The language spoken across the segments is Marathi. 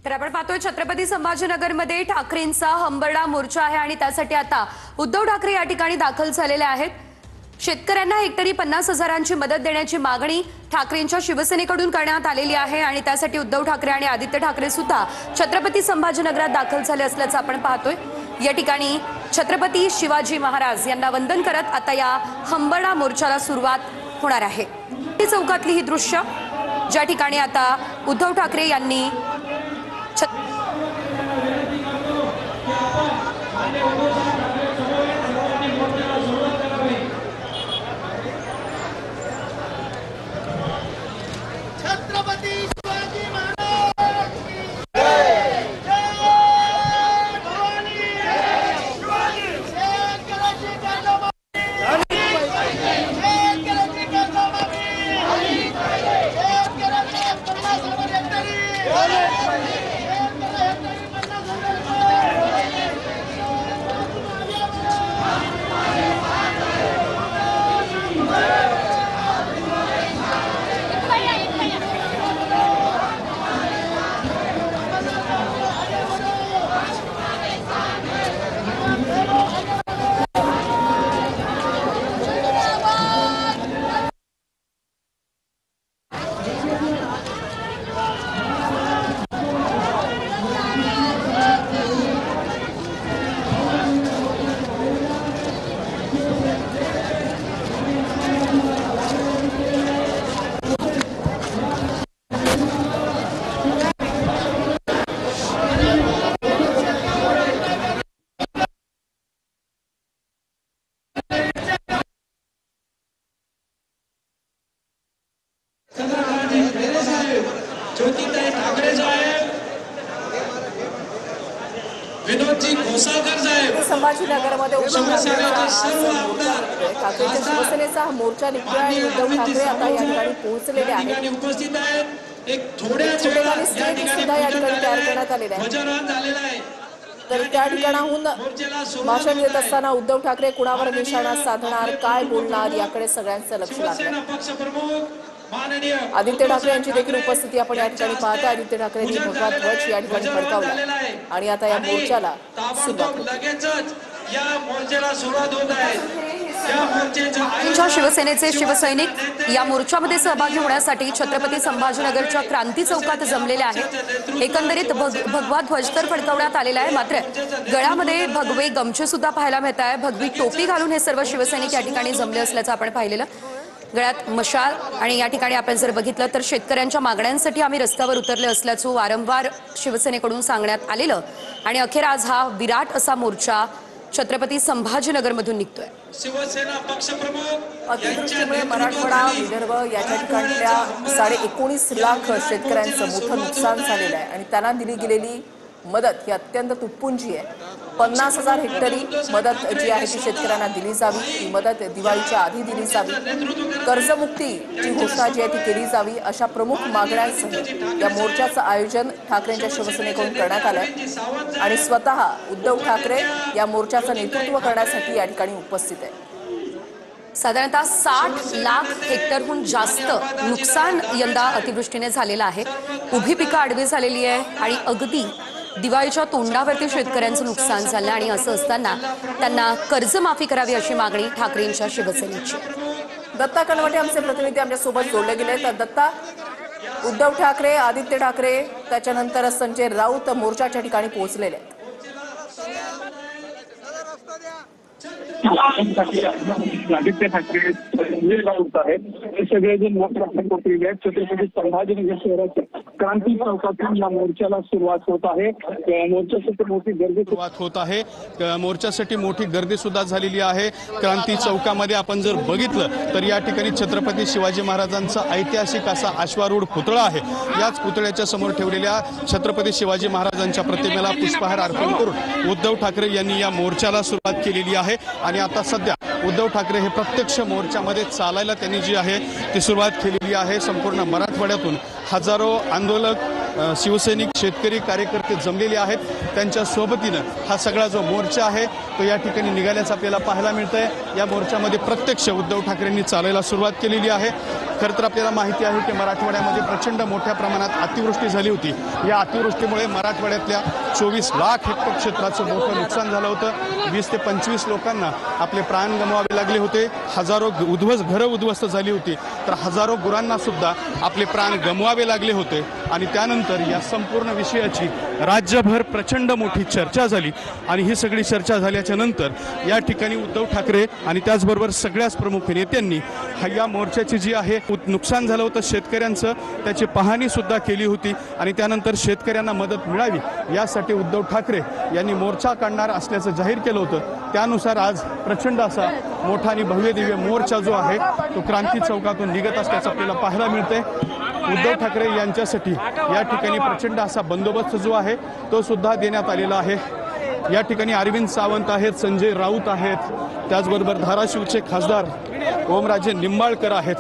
तर आपण पाहतोय छत्रपती संभाजीनगरमध्ये ठाकरेंचा हंबरडा मोर्चा आहे आणि त्यासाठी आता उद्धव ठाकरे या ठिकाणी दाखल झालेले आहेत। शेतकऱ्यांना हेक्टरी 50,000ची मदत देण्याची मागणी ठाकरेंच्या शिवसेनेकडून करण्यात आलेली आहे आणि त्यासाठी उद्धव ठाकरे आणि आदित्य ठाकरे सुद्धा छत्रपती संभाजीनगरात दाखल झाले असल्याचं आपण पाहतोय। या ठिकाणी छत्रपती शिवाजी महाराज यांना वंदन करत आता या हंबरडा मोर्चाला सुरुवात होणार आहे। चौकातली ही दृश्य ज्या ठिकाणी आता उद्धव ठाकरे यांनी ज्योतिताई ठाकरे साहेब, विनोदजी घोसाळकर साहेब, संभाजीनगरमध्ये उद्धव ठाकरेंच्या शिवसेनेचा मोर्चा निघतोय आणि उद्धव ठाकरे आता या ठिकाणी पोहोचलेले आहेत। उपस्थित आहेत। एक थोड्या वेळात सुद्धा या ठिकाणी तयार करण्यात आलेला आहे। तर त्या ठिकाणाहून भाषण देत असताना उद्धव ठाकरे कुणावर निशाणा साधणार, काय बोलणार याकडे सगळ्यांचं लक्ष लागलं। आदित्य ठाकरे यांची देखील उपस्थिती आपण या ठिकाणी पाहतो। आदित्य ठाकरेंनी भगवा ध्वज या ठिकाणी फडकावला आणि आता या मोर्चाला सुरुवात होत आहे। शिवसेनेचे शिवसैनिक या मोर्चामध्ये सहभागी होण्यासाठी छत्रपती संभाजीनगरच्या क्रांती चौकात जमलेले आहेत। एकंदरीत भगवा ध्वज तर फडकवण्यात आलेला आहे, मात्र गळ्यामध्ये भगवे गमछे सुद्धा पाहायला मिळत आहे। भगवी टोपी घालून हे सर्व शिवसैनिक या ठिकाणी जमले असल्याचं आपण पाहिलेलं। गळ्यात मशाल आणि या ठिकाणी आपण जर बघितलं तर शेतकऱ्यांच्या मागण्यांसाठी आम्ही रस्त्यावर उतरले असल्याचं वारंवार शिवसेनेकडून सांगण्यात आलेलं आणि अखेर आज हा विराट असा मोर्चा छत्रपती संभाजीनगरमधून निघतोय। शिवसेना पक्षप्रमुख अतिवृष्टीमुळे मराठवाडा विदर्भ याच्या ठिकाणच्या 19.5 लाख शेतकऱ्यांचं मोठं नुकसान झालेलं आहे आणि त्यांना दिली गेलेली मदत ही अत्यंत तुटपुंजी आहे। 50,000 हेक्टरी मदत जी आहे ती शेतकऱ्यांना दिली जावी, ही मदत दिवाळीच्या आधी दिली जावी, कर्जमुक्तीची घोषणा जी आहे ती केली जावी, अशा प्रमुख मागण्यांसह या मोर्चाचं आयोजन ठाकरेंच्या शिवसेनेकडून करण्यात आलंय आणि स्वतः उद्धव ठाकरे या मोर्चाचं नेतृत्व करण्यासाठी या ठिकाणी उपस्थित आहे। साधारणतः 60 लाख हेक्टरहून जास्त नुकसान यंदा अतिवृष्टीने झालेलं आहे। उभी पिकं आडवी झालेली आहे आणि अगदी दिवाळीच्या तोंडावरती शेतकऱ्यांचं नुकसान झालं आणि असं असताना त्यांना कर्जमाफी करावी अशी मागणी ठाकरेंच्या शिवसेनेची। दत्ता कनवटे आमचे प्रतिनिधी आमच्या सोबत जोडले गेले। तर दत्ता, उद्धव ठाकरे, आदित्य ठाकरे त्याच्यानंतर संजय राऊत मोर्चाच्या ठिकाणी पोहोचलेले आहेत। आदित्य ठाकरे, संजय राऊत आहेत, हे सगळेजण मोर्चा पोहोचलेले आहेत। छत्रपती संभाजीनगर शहराच्या क्रांती चौकातून या मोर्चाला सुरुवात होत आहे। मोर्चासाठी मोठी गर्दी सुरुवात होत आहे। मोर्चासाठी मोठी गर्दी सुद्धा झालेली आहे। क्रांती चौकामध्ये आपण जर बघितलं तर या ठिकाणी छत्रपती शिवाजी महाराजांचा ऐतिहासिक असा अश्वारूढ पुतळा आहे। याच पुतळ्याच्या समोर ठेवलेल्या छत्रपती शिवाजी महाराजांच्या प्रतिमेला पुष्पहार अर्पण करून उद्धव ठाकरे यांनी या मोर्चाला सुरुवात केलेली आहे आणि आता सध्या उद्धव ठाकरे हे प्रत्यक्ष मोर्चामध्ये चालायला त्यांनी जी आहे ती सुरुवात केलेली आहे। संपूर्ण मराठवाड्यातून हजारो आंदोलक, शिवसैनिक, शेतकरी, कार्यकर्ते जमलेले आहेत। त्यांच्या सोबतीनं हा सगळा जो मोर्चा आहे तो या ठिकाणी निघाल्याचं आपल्याला पाहायला मिळतंय। या मोर्चामध्ये प्रत्यक्ष उद्धव ठाकरेंनी चालायला सुरुवात केलेली आहे। खरं तर आपल्याला माहिती आहे की मराठवाड्यामध्ये प्रचंड मोठ्या प्रमाणात अतिवृष्टी झाली होती। या अतिवृष्टीमुळे मराठवाड्यातल्या 24 लाख हेक्टर क्षेत्राचं मोठं नुकसान झालं होतं। 20 ते 25 लोकांना आपले प्राण गमवावे लागले होते। हजारो घरं उद्ध्वस्त झाली होती, तर हजारो गुरांना सुद्धा आपले प्राण गमवावे लागले होते। आणि त्यानंतर या संपूर्ण विषयाची राज्यभर प्रचंड मोठी चर्चा झाली आणि ही सगळी चर्चा झाल्याच्या नंतर या ठिकाणी उद्धव ठाकरे आणि त्याचबरोबर सगळ्याच प्रमुख नेत्यांनी या मोर्चाची जी आहे नुकसान झालं होतं शेतकऱ्यांचं, त्याची पाहणी सुद्धा केली होती आणि त्यानंतर शेतकऱ्यांना मदत मिळावी यासाठी उद्धव ठाकरे यांनी मोर्चा काढणार असल्याचं जाहीर केलं होतं। त्यानुसार आज प्रचंड असा मोठा आणि भव्य दिव्य मोर्चा जो आहे तो क्रांती चौकातून निघत असल्याचं आपल्याला पाहायला मिळतंय। उद्धव ठाकरे यांच्यासाठी या ठिकाणी प्रचंड असा बंदोबस्त जो आहे तो सुद्धा देण्यात आलेला आहे। या ठिकाणी अरविंद सावंत आहेत, संजय राऊत आहेत, त्याचबरोबर धाराशिवचे खासदार ओमराजे निंबाळकर आहेत।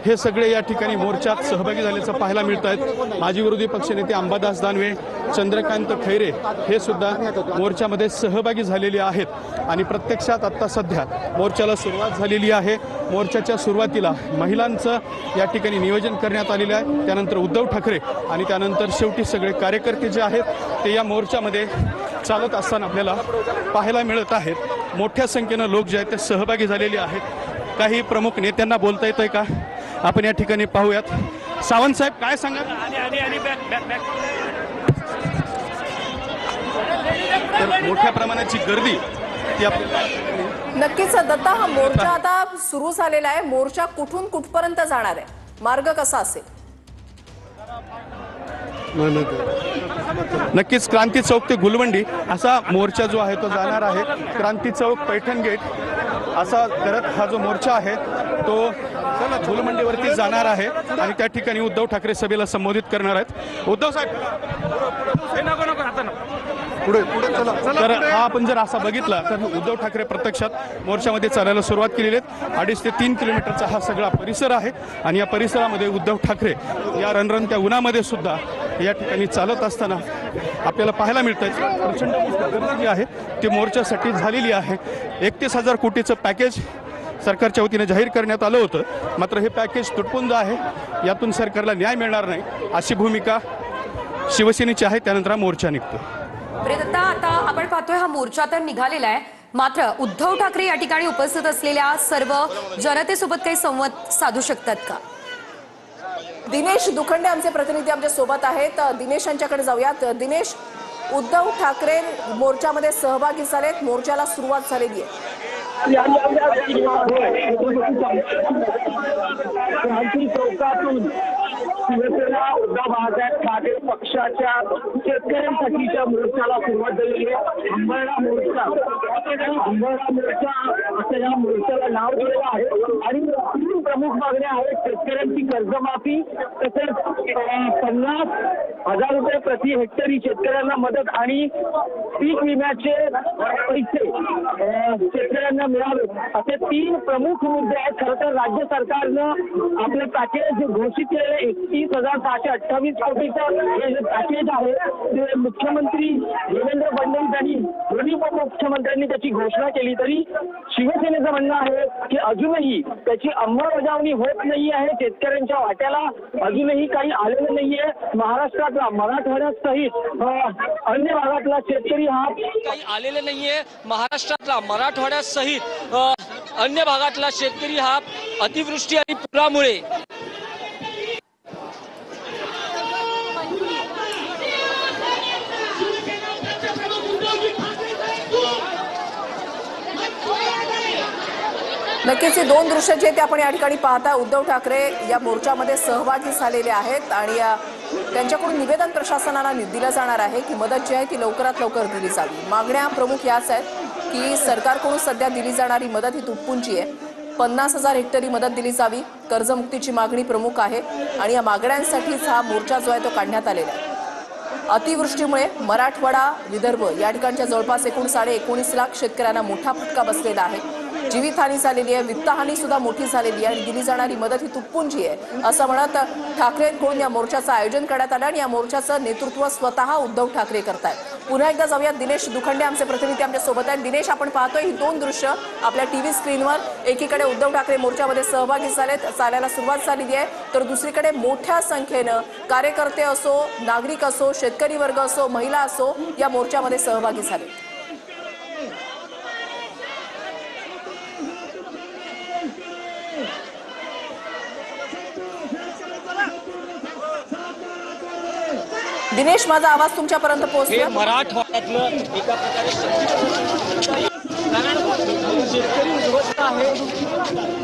हे सगळे या ठिकाणी मोर्चात सहभागी झाल्याचं पाहायला मिळत आहेत। माजी विरोधी पक्षनेते अंबादास दानवे, चंद्रकांत खैरे हे सुद्धा मोर्चामध्ये सहभागी झालेले आहेत आणि प्रत्यक्षात आता सध्या मोर्चाला सुरुवात झालेली आहे। मोर्चाच्या सुरुवातीला महिलांचं या ठिकाणी नियोजन करण्यात आलेलं आहे, त्यानंतर उद्धव ठाकरे आणि त्यानंतर शेवटी सगळे कार्यकर्ते जे आहेत ते या मोर्चामध्ये चालत असताना आपल्याला पाहायला मिळत आहेत। मोठ्या संख्येनं लोक जे आहेत ते सहभागी झालेले आहेत। काही प्रमुख नेत्यांना बोलता येतंय का आपण या ठिकाणी पाहूयात। सावंत साहेब काय सांगा? तर मोठ्या प्रमाणाची गर्दी ती आपल्याला नक्कीच दत्ता, हा मोर्चा आता सुरू झालेला आहे। मोर्चा कुठून कुठपर्यंत जाणार आहे, मार्ग कसा असेल? नक्कीच क्रांती चौक ते गुलवंडी असा मोर्चा जो आहे तो जाणार आहे। क्रांती चौक, पैठण गेट असा करत हा जो मोर्चा आहे तो गुलमंडीवरती जाणार आहे आणि त्या ठिकाणी उद्धव ठाकरे सभेला संबोधित करणार आहेत। उद्धव साहेब तर हा आपण जर असा बघितला तर उद्धव ठाकरे प्रत्यक्षात मोर्चामध्ये चालायला सुरुवात केलेली आहे। 2.5 ते 3 किलोमीटरचा हा सगळा परिसर आहे आणि या परिसरामध्ये उद्धव ठाकरे या रणरणत्या उन्हामध्ये सुद्धा या ठिकाणी चालत असताना आपल्याला पाहायला मिळतं। प्रचंड गर्दी जी आहे ती मोर्चासाठी झालेली आहे। 31,000 कोटीचं पॅकेज सरकारच्या वतीने जाहीर करण्यात आलं होतं, मात्र हे पॅकेज तुटपुंज आहे, यातून सरकारला न्याय मिळणार नाही अशी भूमिका शिवसेनेची आहे। त्यानंतर हा मोर्चा निघतो। प्रियदत्ता, आता आपण पाहतोय हा मोर्चा तर निघालेला आहे, मात्र उद्धव ठाकरे या ठिकाणी उपस्थित असलेल्या सर्व जनतेसोबत काही संवाद साधू शकतात का? दिनेश दुखंडे आमचे प्रतिनिधी आमच्या सोबत आहेत। दिनेश यांच्याकडे जाऊयात। दिनेश, उद्धव ठाकरे मोर्चामध्ये सहभागी झालेत, मोर्चाला सुरुवात झालेली आहे। क्रांती चौकातून शिवसेना उद्धव बाळासाहेब ठाकरे पक्षाच्या शेतकऱ्यांसाठीच्या मोर्चाला सुरुवात झालेली आहे। अंबरडा मोर्चा असं या मोर्चाला नाव दिलेलं आहे आणि 3 प्रमुख मागण्या आहेत। शेतकऱ्यांची कर्जमाफी, तसेच 50,000 रुपये प्रति हेक्टरी शेतकऱ्यांना मदत आणि पीक विम्याचे पैसे शेतकऱ्यांना मिळावे, असे 3 प्रमुख मुद्दे आहेत। खरं तर राज्य सरकारनं आपलं पॅकेज घोषित केलेलं 31,628 कोटीचं हे जे पॅकेज आहे ते मुख्यमंत्री देवेंद्र फडणवीस यांनी दोन्ही उपमुख्यमंत्र्यांनी त्याची घोषणा केली, तरी शिवसेनेचं म्हणणं आहे की अजूनही त्याची अंमलबजावणी होत नाही आहे। शेतकऱ्यांच्या वाट्याला अजूनही काही आलेलं नाहीये। महाराष्ट्रातला, मराठवाड्यासहित अन्य भागातला शेतकरी हा काही आलेलं नाहीये। महाराष्ट्रातला, मराठवाड्यासहित अन्य भागातला शेतकरी हा अतिवृष्टी आणि पुरामुळे नक्कीच ही 2 दृश्य जे ते आपण या ठिकाणी पाहता। उद्धव ठाकरे या मोर्चामध्ये सहभागी झालेले आहेत आणि त्यांच्याकडून निवेदन प्रशासनाला दिलं जाणार आहे की मदत जी आहे ती लवकरात लवकर दिली जावी। मागण्या प्रमुख याच आहेत की सरकारकडून सध्या दिली जाणारी मदत ही तुटपुंजी आहे। 50,000 हेक्टरी मदत दिली जावी, कर्जमुक्तीची मागणी प्रमुख आहे आणि या मागण्यांसाठीच हा मोर्चा जो आहे तो काढण्यात आलेला आहे। अतिवृष्टीमुळे मराठवाडा, विदर्भ या ठिकाणच्या जवळपास एकूण 19.5 लाख शेतकऱ्यांना मोठा फटका बसलेला आहे। जीवितहानी झालेली आहे, वित्तहानी सुद्धा मोठी झालेली आहे आणि दिली जाणारी मदत ही तुटपुंजी आहे असं म्हणत ठाकरेंकडून या मोर्चाचं आयोजन करण्यात आलं आणि या मोर्चाचं नेतृत्व स्वतः उद्धव ठाकरे करतायत। पुन्हा एकदा जाऊयात दिनेश दुखंडे आमचे प्रतिनिधी आमच्या सोबत आहेत. दिनेश, आपण पाहतोय ही दोन दृश्य आपल्या टीव्ही स्क्रीनवर. एकीकडे उद्धव ठाकरे मोर्चामध्ये सहभागी झालेत, चालायला सुरुवात झालेली आहे, तर दुसरीकडे मोठ्या संख्येनं कार्यकर्ते असो, नागरिक असो, शेतकरी वर्ग असो, महिला असो या मोर्चामध्ये सहभागी झाले. दिनेश, माझा आवाज तुमच्यापर्यंत हे पोहोचतो? मराठवाड्यातलं एका प्रकारे कारण शेतकरी उद्ध्वस्त आहे.